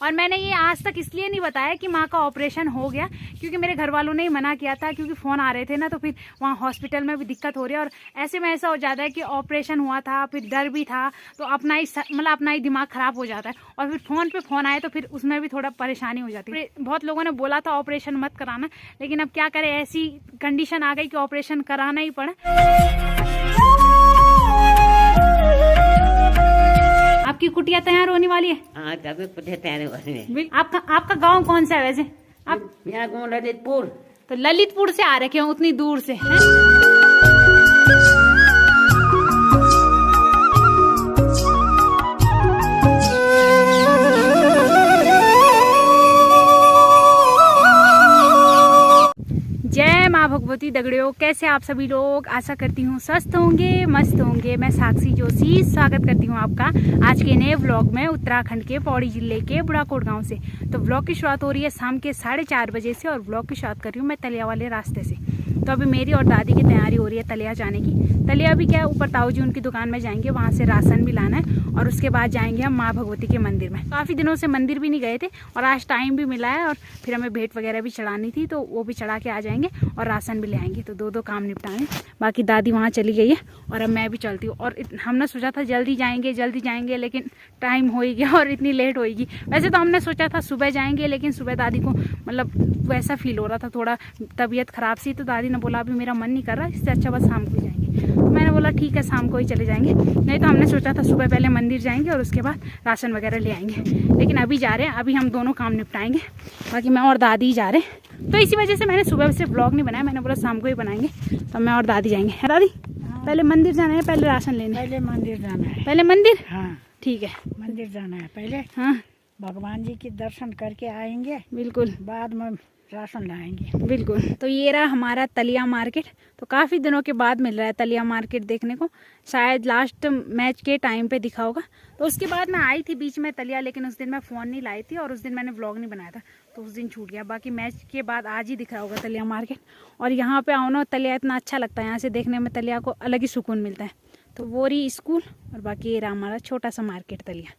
और मैंने ये आज तक इसलिए नहीं बताया कि माँ का ऑपरेशन हो गया, क्योंकि मेरे घर वालों ने ही मना किया था, क्योंकि फ़ोन आ रहे थे ना, तो फिर वहाँ हॉस्पिटल में भी दिक्कत हो रही है। और ऐसे में ऐसा हो जाता है कि ऑपरेशन हुआ था, फिर डर भी था, तो अपना ही मतलब अपना ही दिमाग ख़राब हो जाता है। और फिर फ़ोन पे फ़ोन आए तो फिर उसमें भी थोड़ा परेशानी हो जाती है। बहुत लोगों ने बोला था ऑपरेशन मत कराना, लेकिन अब क्या करें, ऐसी कंडीशन आ गई कि ऑपरेशन कराना ही पड़ा। आपकी कुटिया तैयार होने वाली है? हाँ, तभी कुटिया तैयार होने। आपका गांव कौन सा है वैसे? आप यहाँ गाँव ललितपुर। तो ललितपुर से आ रखे हो उतनी दूर से हैं? जय माँ भगवती दगड़ियों, कैसे आप सभी लोग? आशा करती हूँ स्वस्थ होंगे, मस्त होंगे। मैं साक्षी जोशी स्वागत करती हूँ आपका आज के नए व्लॉग में उत्तराखंड के पौड़ी जिले के बुढ़ाकोट गांव से। तो व्लॉग की शुरुआत हो रही है शाम के 4:30 बजे से, और व्लॉग की शुरुआत कर रही हूँ मैं तलिया वाले रास्ते से। तो अभी मेरी और दादी की तैयारी हो रही है तलिया जाने की। तलिया भी क्या है, ऊपर ताऊ जी उनकी दुकान में जाएंगे, वहाँ से राशन भी लाना है, और उसके बाद जाएंगे हम माँ भगवती के मंदिर में। काफ़ी दिनों से मंदिर भी नहीं गए थे, और आज टाइम भी मिला है, और फिर हमें भेंट वगैरह भी चढ़ानी थी, तो वो भी चढ़ा के आ जाएंगे और राशन भी ले आएंगे। तो दो काम निपटाएंगे। बाकी दादी वहाँ चली गई है और अब मैं भी चलती हूँ। और हमने सोचा था जल्दी जाएंगे, लेकिन टाइम हो ही गया और इतनी लेट होएगी। वैसे तो हमने सोचा था सुबह जाएंगे, लेकिन सुबह दादी को मतलब वैसा फील हो रहा था, थोड़ा तबीयत खराब सी, तो दादी ने बोला अभी मेरा मन नहीं कर रहा, इससे अच्छा बस शाम को जाएंगे। तो मैंने बोला ठीक है, शाम को ही चले जाएंगे। नहीं तो हमने सोचा था सुबह पहले मंदिर जाएंगे और उसके बाद राशन वगैरह ले आएंगे, लेकिन अभी जा रहे हैं, अभी हम दोनों काम निपटाएंगे। बाकी मैं और दादी ही जा रहे हैं, तो इसी वजह से मैंने सुबह से व्लॉग नहीं बनाया। मैंने बोला शाम को ही बनाएंगे। तो मैं और दादी जाएंगे। है दादी? हाँ। पहले मंदिर जाना है, पहले राशन लेने? पहले मंदिर जाना है। पहले मंदिर? हाँ ठीक है, मंदिर जाना है पहले। हाँ भगवान जी के दर्शन करके आएंगे, बिल्कुल, बाद में राशन लाएंगे। बिल्कुल। तो ये रहा हमारा तलिया मार्केट। तो काफ़ी दिनों के बाद मिल रहा है तलिया मार्केट देखने को। शायद लास्ट मैच के टाइम पे दिखा होगा। तो उसके बाद मैं आई थी बीच में तलिया, लेकिन उस दिन मैं फ़ोन नहीं लाई थी और उस दिन मैंने व्लॉग नहीं बनाया था, तो उस दिन छूट गया। बाकी मैच के बाद आज ही दिख रहा होगा तलिया मार्केट। और यहाँ पे आओ ना, तलिया इतना अच्छा लगता है, यहाँ से देखने में तलिया को अलग ही सुकून मिलता है। तो वो रही स्कूल, और बाकी ये रहा हमारा छोटा सा मार्केट तलिया।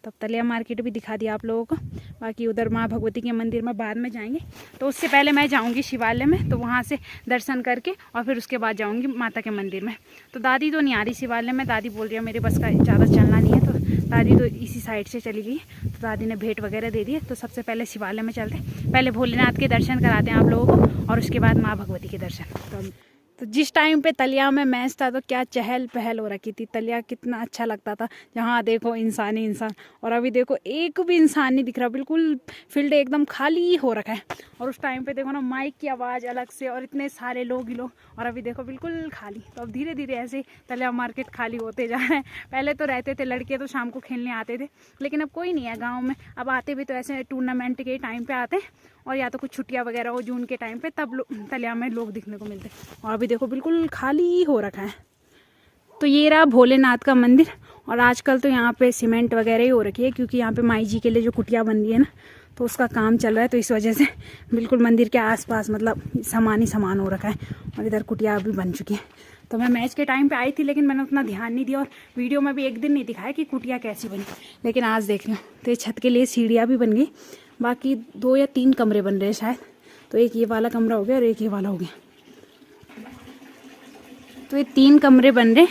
तब तलिया मार्केट भी दिखा दिया आप लोगों को। बाकी उधर माँ भगवती के मंदिर में बाद में जाएंगे, तो उससे पहले मैं जाऊंगी शिवालय में, तो वहाँ से दर्शन करके और फिर उसके बाद जाऊंगी माता के मंदिर में। तो दादी तो नहीं आ रही शिवालय में, दादी बोल रही है मेरे बस का ज़्यादा चलना नहीं है, तो दादी तो इसी साइड से चली गई। तो दादी ने भेंट वगैरह दे दी है। तो सबसे पहले शिवालय में चलते हैं, पहले भोलेनाथ के दर्शन कराते हैं आप लोगों को, और उसके बाद माँ भगवती के दर्शन। तो जिस टाइम पे तलिया में मैच था तो क्या चहल पहल हो रखी थी। तलिया कितना अच्छा लगता था, जहाँ देखो इंसान ही इंसान, और अभी देखो एक भी इंसान नहीं दिख रहा, बिल्कुल फील्ड एकदम खाली हो रखा है। और उस टाइम पे देखो ना, माइक की आवाज़ अलग से, और इतने सारे लोग ही लोग, और अभी देखो बिल्कुल खाली। तो अब धीरे धीरे ऐसे तलिया मार्केट खाली होते जा रहे हैं। पहले तो रहते थे लड़के, तो शाम को खेलने आते थे, लेकिन अब कोई नहीं है गाँव में। अब आते भी तो ऐसे टूर्नामेंट के टाइम पर आते हैं, और या तो कुछ छुट्टियां वगैरह हो जून के टाइम पे, तब तलिया में लोग दिखने को मिलते हैं। और अभी देखो बिल्कुल खाली हो रखा है। तो ये रहा भोलेनाथ का मंदिर। और आजकल तो यहाँ पे सीमेंट वगैरह ही हो रखी है, क्योंकि यहाँ पे माई जी के लिए जो कुटिया बन रही है ना, तो उसका काम चल रहा है। तो इस वजह से बिल्कुल मंदिर के आसपास मतलब सामान ही सामान हो रखा है, और इधर कुटिया भी बन चुकी है। तो मैं मैच के टाइम पे आई थी, लेकिन मैंने उतना ध्यान नहीं दिया, और वीडियो में भी एक दिन नहीं दिखाया कि कुटिया कैसी बनी, लेकिन आज देख रही हूँ। तो ये छत के लिए सीढ़ियाँ भी बन गई। बाकी 2 या 3 कमरे बन रहे हैं शायद। तो एक ये वाला कमरा हो गया और एक ये वाला हो गया, तो ये 3 कमरे बन रहे।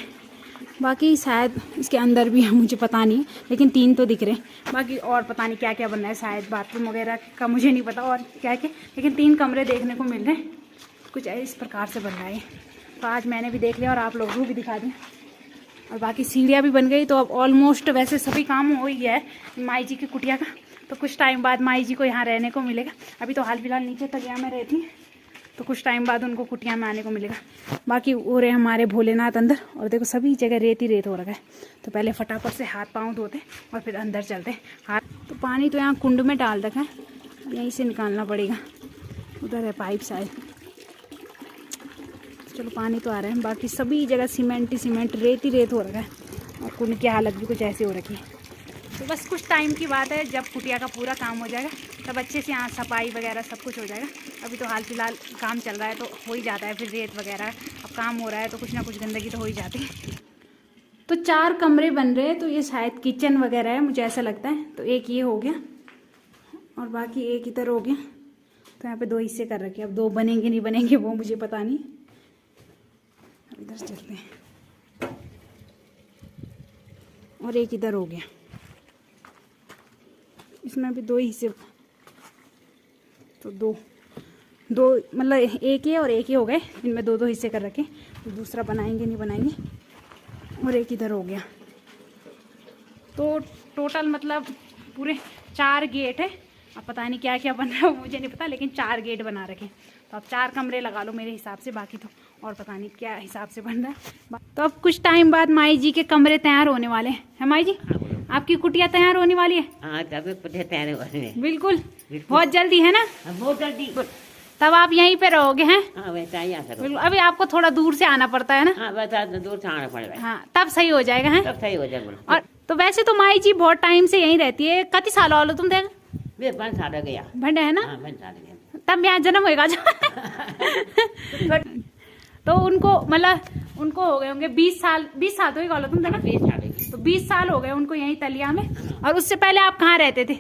बाकी शायद इसके अंदर भी है, मुझे पता नहीं, लेकिन 3 तो दिख रहे हैं। बाकी और पता नहीं क्या क्या बन रहा है, शायद बाथरूम वगैरह का मुझे नहीं पता और क्या क्या, लेकिन 3 कमरे देखने को मिल रहे हैं। कुछ इस प्रकार से बन रहा है। तो आज मैंने भी देख लिया और आप लोगों को भी दिखा दिया। और बाकी सीढ़ियाँ भी बन गई। तो अब ऑलमोस्ट वैसे सभी काम हो ही गया है माई जी की कुटिया का। तो कुछ टाइम बाद माई जी को यहाँ रहने को मिलेगा। अभी तो हाल फिलहाल नीचे तलिया में रहती हैं, तो कुछ टाइम बाद उनको कुटिया में आने को मिलेगा। बाकी हो रहे हमारे भोलेनाथ अंदर, और देखो सभी जगह रेत ही रेत हो रखा है। तो पहले फटाफट से हाथ पाँव धोते और फिर अंदर चलते हाथ। तो पानी तो यहाँ कुंड में डाल रखा है, यहीं से निकालना पड़ेगा। उधर है पाइप शायद। चलो पानी तो आ रहा है। बाकी सभी जगह सीमेंट ही सीमेंट, रेत ही रेत हो रखा है, और कुंड की हालत भी कुछ ऐसी हो रखी है। तो बस कुछ टाइम की बात है, जब कुटिया का पूरा काम हो जाएगा तब अच्छे से यहाँ सफाई वगैरह सब कुछ हो जाएगा। अभी तो हाल फिलहाल काम चल रहा है, तो हो ही जाता है। फिर रेत वगैरह अब काम हो रहा है, तो कुछ ना कुछ गंदगी तो हो ही जाती है। तो 4 कमरे बन रहे हैं। तो ये शायद किचन वगैरह है, मुझे ऐसा लगता है। तो एक ये हो गया, और बाकी एक इधर हो गया। तो यहाँ पे 2 हिस्से कर रखे, अब 2 बनेंगे नहीं बनेंगे वो मुझे पता नहीं। अब इधर चलते हैं। और एक इधर हो गया, इसमें भी 2 हिस्से, तो दो मतलब एक ही और एक ही हो गए, इनमें 2 हिस्से कर रखे। तो दूसरा बनाएंगे नहीं बनाएंगे। और एक इधर हो गया। तो टोटल मतलब पूरे 4 गेट है। अब पता नहीं क्या क्या बन रहा है वो मुझे नहीं पता, लेकिन 4 गेट बना रखे। तो अब 4 कमरे लगा लो मेरे हिसाब से, बाकी तो और पता नहीं क्या हिसाब से बन रहा है। तो अब कुछ टाइम बाद माई जी के कमरे तैयार होने वाले हैं। माई जी आपकी कुटिया तैयार होने वाली है? हाँ, तब कुटिया तैयार होने हैं। बिल्कुल, बहुत जल्दी है ना? बहुत जल्दी। तब आप यहीं पे रहोगे हैं? हाँ, वैसा ही आ सकता। बिल्कुल, अभी आपको थोड़ा दूर से आना पड़ता है ना? हाँ, वैसा दूर से आना पड़ेगा। हाँ, तब सही हो जाएगा है। तब सही हो जाएगा। और तो वैसे तो माई जी बहुत टाइम से यहीं रहती है। कितने साल हो तुम देख? वे 5 साल हो गया। भंडे है ना? हाँ, 5 साल हो गया। तब यहाँ जन्म होएगा जो तो उनको मतलब उनको हो गए होंगे 20 साल तो ही बोलो तुम थे ना? 20 साल हो गए। तो 20 साल हो गए उनको यहीं तलिया में। और उससे पहले आप कहाँ रहते थे?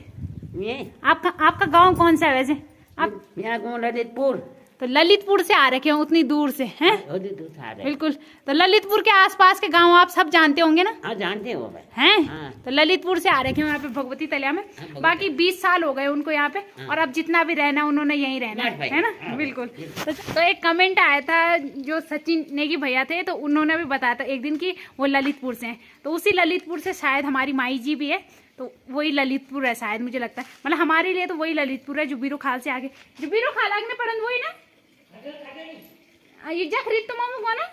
ये आपका गांव कौन सा है वैसे? आप यहाँ गाँव ललितपुर। तो ललितपुर से आ रखे हो उतनी दूर से हैं? दूर से आ रहे। बिल्कुल। तो ललितपुर के आसपास के गांव आप सब जानते होंगे ना? हाँ, जानते हो भाई। हैं? हाँ। तो ललितपुर से आ रखे हो यहाँ पे भगवती तलिया में। भगवती। बाकी 20 साल हो गए उनको यहाँ पे। और अब जितना भी रहना उन्होंने यहीं रहना है ना? हाँ, बिल्कुल। तो एक कमेंट आया था, जो सचिन नेगी भैया थे, तो उन्होंने भी बताया था एक दिन कि वो ललितपुर से हैं। तो उसी ललितपुर से शायद हमारी माई जी भी है। तो वही ललितपुर है शायद, मुझे लगता है। मतलब हमारे लिए तो वही ललितपुर है, जुबीरो खाल से आगे। जुबीरो खाल आगे पड़न वही ना? ये जा खरीद तो मामू को ना?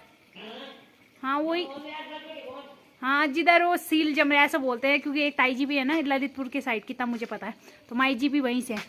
हाँ वही। हाँ, जिधर वो सील जम रहा है ऐसा बोलते हैं, क्योंकि एक ताई जी भी है ना ललितपुर के साइड की, तब मुझे पता है। तो माई जी भी वहीं से है।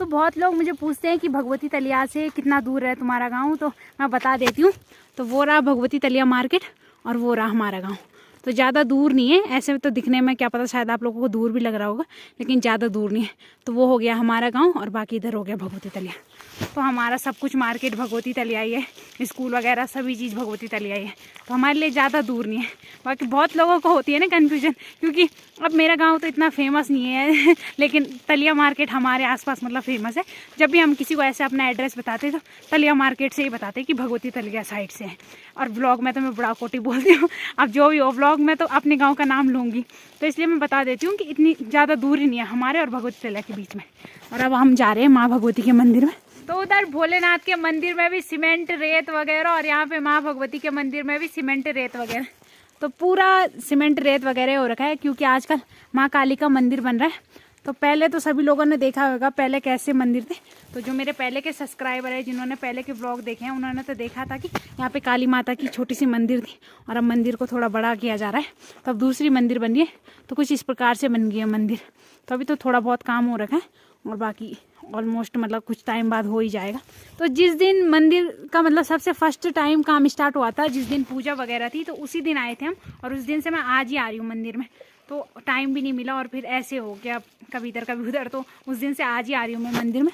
बहुत लोग मुझे पूछते हैं कि भगवती तलिया से कितना दूर है तुम्हारा गांव, तो मैं बता देती हूँ। तो वो रहा भगवती तलिया मार्केट और वो रहा हमारा गांव। तो ज़्यादा दूर नहीं है, ऐसे तो दिखने में क्या पता शायद आप लोगों को दूर भी लग रहा होगा, लेकिन ज़्यादा दूर नहीं है। तो वो हो गया हमारा गांव और बाकी इधर हो गया भगवती तलिया। तो हमारा सब कुछ मार्केट भगवती तलिया ही है, स्कूल वगैरह सभी चीज़ भगवती तलिया ही है। तो हमारे लिए ज़्यादा दूर नहीं है। बाकी बहुत लोगों को होती है ना कन्फ्यूजन, क्योंकि अब मेरा गांव तो इतना फेमस नहीं है लेकिन तलिया मार्केट हमारे आसपास मतलब फेमस है। जब भी हम किसी को ऐसे अपना एड्रेस बताते तो तलिया मार्केट से ही बताते कि भगवती तलिया साइड से है। और ब्लॉग में तो मैं बड़ा कोटी बोलती हूँ, अब जो भी हो ब्लॉग में तो अपने गाँव का नाम लूँगी, तो इसलिए मैं बता देती हूँ कि इतनी ज़्यादा दूरी नहीं है हमारे और भगवती तलिया के बीच में। और अब हम जा रहे हैं माँ भगवती के मंदिर में। तो उधर भोलेनाथ के मंदिर में भी सीमेंट रेत वगैरह, और यहाँ पे माँ भगवती के मंदिर में भी सीमेंट रेत वगैरह। तो पूरा सीमेंट रेत वगैरह हो रखा है, क्योंकि आजकल माँ काली का मंदिर बन रहा है। तो पहले तो सभी लोगों ने देखा होगा पहले कैसे मंदिर थे। तो जो मेरे पहले के सब्सक्राइबर है, जिन्होंने पहले के ब्लॉग देखे हैं, उन्होंने तो देखा था कि यहाँ पे काली माता की छोटी सी मंदिर थी और अब मंदिर को थोड़ा बड़ा किया जा रहा है। तो अब दूसरी मंदिर बनी है, तो कुछ इस प्रकार से बन गई है मंदिर। तो अभी तो थोड़ा बहुत काम हो रखा है और बाकी ऑलमोस्ट मतलब कुछ टाइम बाद हो ही जाएगा। तो जिस दिन मंदिर का मतलब सबसे फर्स्ट टाइम काम स्टार्ट हुआ था, जिस दिन पूजा वगैरह थी, तो उसी दिन आए थे हम। और उस दिन से मैं आज ही आ रही हूँ मंदिर में, तो टाइम भी नहीं मिला और फिर ऐसे हो गया कभी इधर कभी उधर। तो उस दिन से आज ही आ रही हूँ मैं मंदिर में।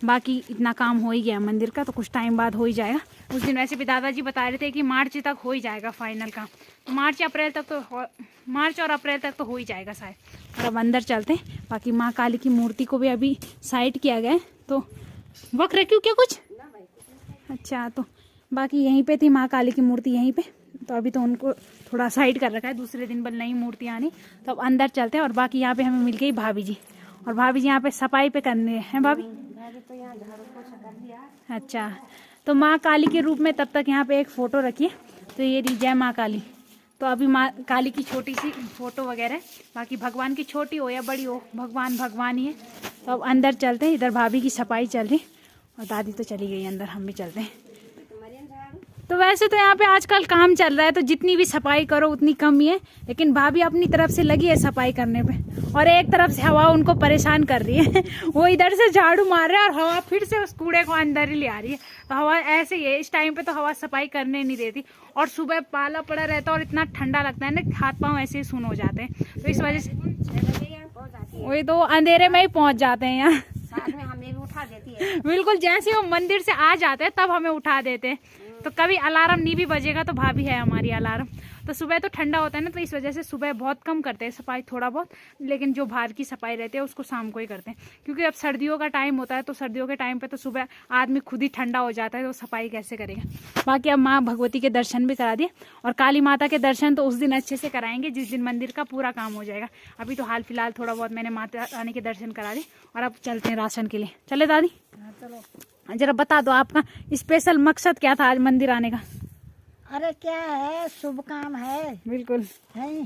बाकी इतना काम हो ही गया मंदिर का, तो कुछ टाइम बाद हो ही जाएगा। उस दिन वैसे भी दादाजी बता रहे थे कि मार्च तक हो ही जाएगा फाइनल काम। तो मार्च और अप्रैल तक तो हो ही जाएगा शायद। और अब अंदर चलते हैं। बाकी माँ काली की मूर्ति को भी अभी साइड किया गया है। तो वक्त रखी क्या कुछ? अच्छा, तो बाकी यहीं पे थी माँ काली की मूर्ति यहीं पे। तो अभी तो उनको थोड़ा साइड कर रखा है, दूसरे दिन बल नई मूर्ति आनी। तो अब अंदर चलते हैं। और बाकी यहाँ पे हमें मिल गई भाभी जी, और भाभी जी यहाँ पे सफाई पे करने हैं। भाभी तो यहाँ झाड़ू पोछा कर दिया। अच्छा, तो माँ काली के रूप में तब तक यहाँ पे एक फ़ोटो रखिए। तो ये रही जय माँ काली। तो अभी माँ काली की छोटी सी फोटो वगैरह, बाकी भगवान की छोटी हो या बड़ी हो, भगवान ही है। तो अब अंदर चलते हैं। इधर भाभी की सफाई चल रही और दादी तो चली गई अंदर, हम भी चलते हैं। तो वैसे तो यहाँ पे आजकल काम चल रहा है तो जितनी भी सफाई करो उतनी कम ही है, लेकिन भाभी अपनी तरफ से लगी है सफाई करने पे, और एक तरफ से हवा उनको परेशान कर रही है वो इधर से झाड़ू मार रहे हैं और हवा फिर से उस कूड़े को अंदर ही ले आ रही है। तो हवा ऐसे ही है, इस टाइम पे तो हवा सफाई करने नहीं देती, और सुबह पाला पड़ा रहता है और इतना ठंडा लगता है ना, हाथ पाँव ऐसे ही सुन हो जाते हैं, तो इस वजह से वही तो अंधेरे में ही पहुँच जाते हैं यहाँ। साथ में हमें भी उठा देती है। बिल्कुल, जैसे वो मंदिर से आ जाते हैं तब हमें उठा देते हैं, तो कभी अलार्म नहीं भी बजेगा तो भाभी है हमारी अलार्म। तो सुबह तो ठंडा होता है ना, तो इस वजह से सुबह बहुत कम करते हैं सफाई, थोड़ा बहुत, लेकिन जो बाहर की सफाई रहती है उसको शाम को ही करते हैं, क्योंकि अब सर्दियों का टाइम होता है, तो सर्दियों के टाइम पे तो सुबह आदमी खुद ही ठंडा हो जाता है, तो सफाई कैसे करेगा। बाकी अब माँ भगवती के दर्शन भी करा दिए, और काली माता के दर्शन तो उस दिन अच्छे से कराएंगे जिस दिन मंदिर का पूरा काम हो जाएगा। अभी तो हाल फिलहाल थोड़ा बहुत मैंने माता रानी के दर्शन करा दिए, और अब चलते हैं राशन के लिए। चले दादी? चलो। जरा बता दो आपका स्पेशल मकसद क्या था आज मंदिर आने का? अरे क्या है, शुभ काम है। बिल्कुल है,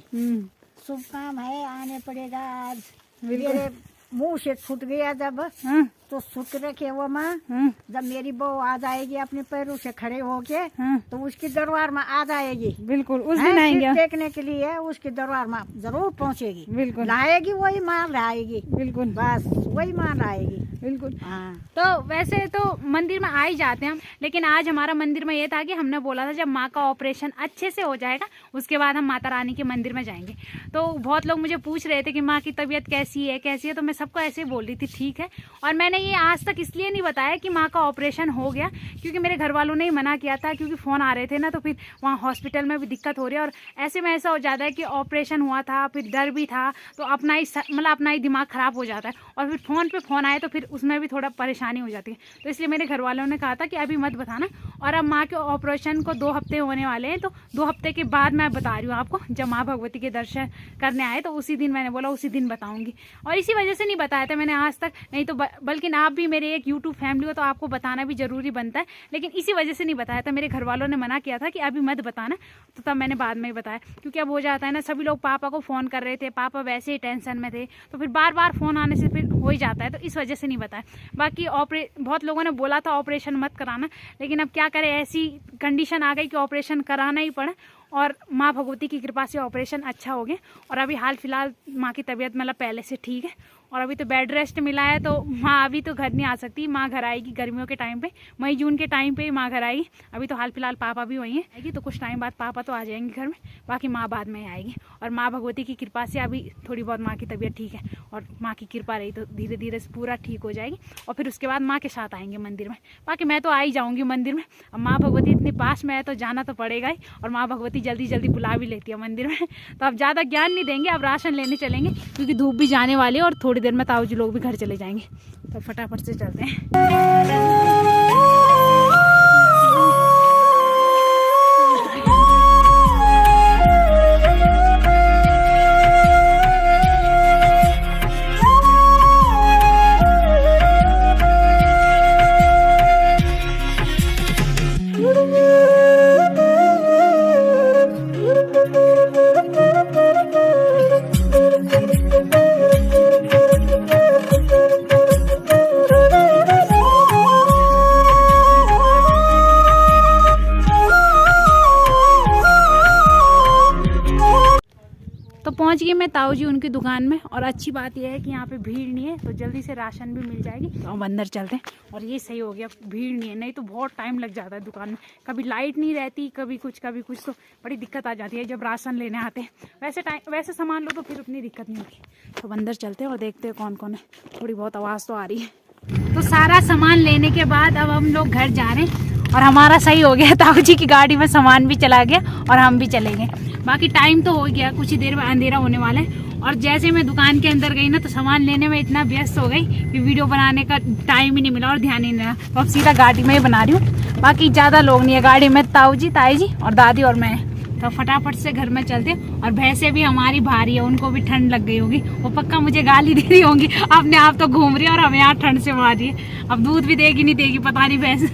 शुभ काम है, आने पड़ेगा आज। बिल्कुल। मेरे मुंह से छूट गया जब, हाँ, तो शुक्र रखे वो माँ, हाँ, जब मेरी बहू आ जाएगी अपने पैरों से खड़े होके, हाँ, तो उसकी दरबार में आ जाएगी। बिल्कुल उस हैं, दिन आएंगे। सिर टेकने के लिए उसकी दरबार में जरूर पहुँचेगी। बिल्कुल लाएगी वही माँ लाएगी, बिल्कुल बस वही माँ लाएगी। बिल्कुल। हाँ। तो वैसे तो मंदिर में आ ही जाते हैं हम, लेकिन आज हमारा मंदिर में ये था कि हमने बोला था जब माँ का ऑपरेशन अच्छे से हो जाएगा उसके बाद हम माता रानी के मंदिर में जाएंगे। तो बहुत लोग मुझे पूछ रहे थे कि माँ की तबीयत कैसी है, तो मैं सबको ऐसे ही बोल रही थी ठीक है। और मैंने ये आज तक इसलिए नहीं बताया कि माँ का ऑपरेशन हो गया, क्योंकि मेरे घर वालों ने ही मना किया था, क्योंकि फ़ोन आ रहे थे ना, तो फिर वहाँ हॉस्पिटल में भी दिक्कत हो रही है, और ऐसे में ऐसा हो जाता है कि ऑपरेशन हुआ था, फिर डर भी था, तो अपना ही मतलब अपना ही दिमाग ख़राब हो जाता है, और फिर फ़ोन पे फ़ोन आए तो फिर उसमें भी थोड़ा परेशानी हो जाती है। तो इसलिए मेरे घर वालों ने कहा था कि अभी मत बताना, और अब माँ के ऑपरेशन को 2 हफ्ते होने वाले हैं, तो 2 हफ्ते के बाद मैं बता रही हूँ आपको, जब माँ भगवती के दर्शन करने आए तो उसी दिन मैंने बोला उसी दिन बताऊँगी। और इसी वजह से नहीं बताया था मैंने आज तक, नहीं तो बल्कि आप भी मेरे एक यूट्यूब फैमिली हो तो आपको बताना भी ज़रूरी बनता है, लेकिन इसी वजह से नहीं बताया था। मेरे घर वालों ने मना किया था कि अभी मत बताना, तो तब मैंने बाद में ही बताया, क्योंकि अब हो जाता है ना, सभी लोग पापा को फ़ोन कर रहे थे, पापा वैसे ही टेंशन में थे, तो फिर बार बार फ़ोन आने से फिर हो ही जाता है, तो इस वजह से नहीं बताया। बाकी बहुत लोगों ने बोला था ऑपरेशन मत कराना, लेकिन अब क्या करें, ऐसी कंडीशन आ गई कि ऑपरेशन कराना ही पड़ा, और माँ भगवती की कृपा से ऑपरेशन अच्छा हो गया, और अभी हाल फिलहाल माँ की तबीयत मतलब पहले से ठीक है, और अभी तो बेड रेस्ट मिला है, तो माँ अभी तो घर नहीं आ सकती, माँ घर आएगी गर्मियों के टाइम पे, मई जून के टाइम पे माँ घर आएगी। अभी तो हाल फिलहाल पापा भी वहीं हैं, तो कुछ टाइम बाद पापा तो आ जाएंगे घर में, बाकी माँ बाद में आएगी, और माँ भगवती की कृपा से अभी थोड़ी बहुत माँ की तबीयत ठीक है, और माँ की कृपा रही तो धीरे धीरे पूरा ठीक हो जाएगी, और फिर उसके बाद माँ के साथ आएंगे मंदिर में। बाकी मैं तो आ ही जाऊँगी मंदिर में, अब माँ भगवती इतनी पास में है तो जाना तो पड़ेगा ही, और माँ भगवती जल्दी जल्दी बुला भी लेती है मंदिर में। तो अब ज़्यादा ज्ञान नहीं देंगे, अब राशन लेने चलेंगे, क्योंकि धूप भी जाने वाली है, और थोड़ी देर में ताऊ जी लोग भी घर चले जाएंगे, तो फटाफट से चलते हैं। पहुंच गई मैं ताऊ जी उनकी दुकान में, और अच्छी बात यह है कि यहाँ पे भीड़ नहीं है, तो जल्दी से राशन भी मिल जाएगी। तो हम अंदर चलते हैं, और ये सही हो गया भीड़ नहीं है, नहीं तो बहुत टाइम लग जाता है दुकान में, कभी लाइट नहीं रहती, कभी कुछ, तो बड़ी दिक्कत आ जाती है जब राशन लेने आते हैं। वैसे सामान लो तो फिर उतनी दिक्कत नहीं होती। तो अंदर चलते हैं और देखते हैं कौन कौन है, थोड़ी बहुत आवाज़ तो आ रही है। तो सारा सामान लेने के बाद अब हम लोग घर जा रहे हैं, और हमारा सही हो गया, ताऊ जी की गाड़ी में सामान भी चला गया और हम भी चले गए। बाकी टाइम तो हो गया, कुछ ही देर में अंधेरा होने वाला है, और जैसे मैं दुकान के अंदर गई ना, तो सामान लेने में इतना व्यस्त हो गई कि वीडियो बनाने का टाइम ही नहीं मिला और ध्यान ही नहीं रहा। तो अब सीधा गाड़ी में ही बना रही हूँ। बाकी ज़्यादा लोग नहीं है गाड़ी में, ताऊ जी, ताई जी और दादी और मैं। तो फटाफट से घर में चलते, और भैंसें भी हमारी भारी है, उनको भी ठंड लग गई होगी, वो पक्का मुझे गाली दे रही होंगी, अपने आप तो घूम रही है और हमें यहाँ ठंड से मार रही है। अब दूध भी देगी नहीं देगी पता नहीं भैंस।